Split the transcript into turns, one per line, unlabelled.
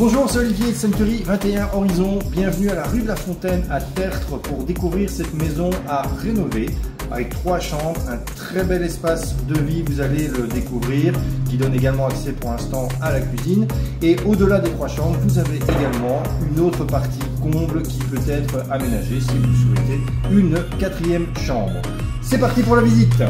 Bonjour, c'est Olivier de Century 21 Horizon. Bienvenue à la rue de la Fontaine à Tertre pour découvrir cette maison à rénover avec 3 chambres, un très bel espace de vie, vous allez le découvrir, qui donne également accès pour l'instant à la cuisine. Et au-delà des 3 chambres, vous avez également une autre partie comble qui peut être aménagée si vous souhaitez une 4e chambre. C'est parti pour la visite.